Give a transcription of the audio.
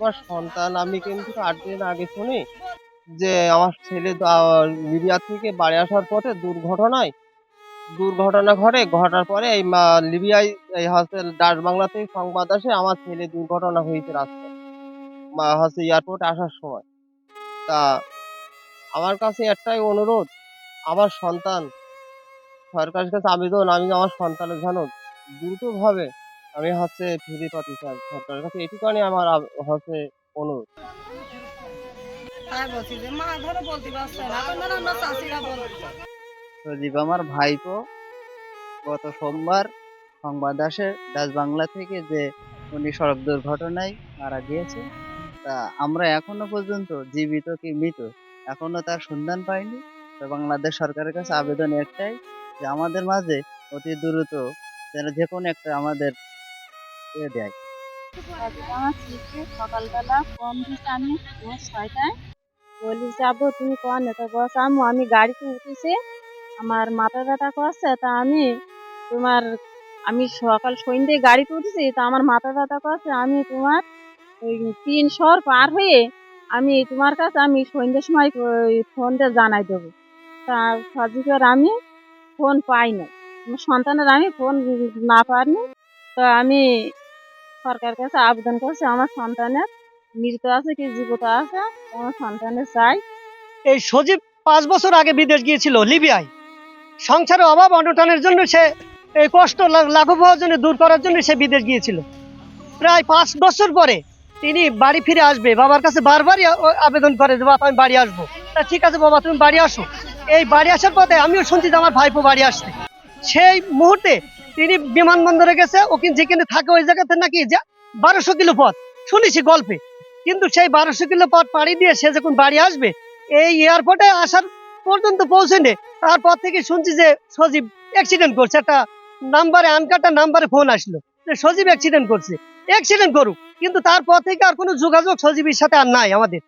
আমার সন্তান, আমি কিন্তু ৮ দিন আগে শুনি যে আমার ছেলে লিবিয়া থেকে বাড়ি আসার পথে দুর্ঘটনা ঘটে। ঘটার পরে এই লিবিয়ায় এই হচ্ছে ডাচ বাংলা থেকে সংবাদ আসে আমার ছেলে দুর্ঘটনা হয়েছে রাস্তায় হচ্ছে এয়ারপোর্টে আসার সময়। তা আমার কাছে একটাই অনুরোধ, আমার সন্তান, সরকারের কাছে আবেদন, আমি আমার সন্তানের যেন দ্রুতভাবে আমি হচ্ছে ফিরে পাতে চাই সরকারের কাছে। এটুখানি আমার হচ্ছে অনুরোধ। তাই বলছি যে মা ধরো বলতে পারছে না, এখন ধরো আমরা চাষিরা বলতে সজীব আমার ভাইপো। গত সোমবার সংবাদ আসে ডাচ বাংলা থেকে যে উনি সড়ক দুর্ঘটনায় মারা গিয়েছে। তা আমরা এখনো পর্যন্ত জীবিত কি মৃত এখনো তার সন্ধান পাইনি। তো বাংলাদেশ সরকারের কাছে আবেদন একটাই যে আমাদের মাঝে অতি দ্রুত যেন যে কোনো একটা আমাদের দেয়। আমার ছেলেকে সকালবেলা ফোন দিচ্ছে আমি ভোর 6টায়, বলি যাবো তুমি কন এটা বস আম্মু আমি গাড়িতে উঠেছি, আমার মাথা ব্যথা করছে, তা তোমার আমি সকাল সন্ধ্যে গাড়িতে উঠেছি, তা আমার মাথা ব্যথা করছে, আমি তোমার ওই ৩০০ পার হয়ে আমি তোমার কাছে আমি সন্ধ্যের সময় ওই ফোন দিয়ে জানাই দেবো। তা সজীবের আমি ফোন পাই না, আমার সন্তানের আমি ফোন না পারিনি। তো আমি সরকারের কাছে আবেদন করছি আমার সন্তানের মৃত আছে কি জীবিত আছে, আমার সন্তানের চাই। এই সজীব 5 বছর আগে বিদেশ গিয়েছিল লিবিয়ায়। সংসারের অভাব অনটনের জন্য সে এই কষ্ট লাঘব হওয়ার জন্য, দূর করার জন্য সে বিদেশ গিয়েছিল। প্রায় 5 বছর পরে তিনি বাড়ি ফিরে আসবে, বাবার কাছে বারবারই আবেদন করে যে বাবা আমি বাড়ি আসবো। তা ঠিক আছে বাবা তুমি বাড়ি আসো। এই বাড়ি আসার পথে আমিও শুনছি যে আমার ভাইপো বাড়ি আসছে। সেই মুহূর্তে তিনি বিমানবন্দরে গেছে, ওখানে যেখানে থাকে ওই জায়গাতে নাকি 1200 কিলো পথ শুনেছি গল্পে। কিন্তু সেই 1200 কিলো পথ পাড়ি দিয়ে সে যখন বাড়ি আসবে, এই এয়ারপোর্টে আসার পর্যন্ত পৌঁছেনে তারপর থেকে শুনছি যে সজীব অ্যাক্সিডেন্ট করছে। একটা নাম্বারে আনকাটা নাম্বারে ফোন আসলো যে সজীব অ্যাক্সিডেন্ট করছে। অ্যাক্সিডেন্ট করুক, কিন্তু তারপর থেকে আর কোনো যোগাযোগ সজীবের সাথে আর নাই আমাদের।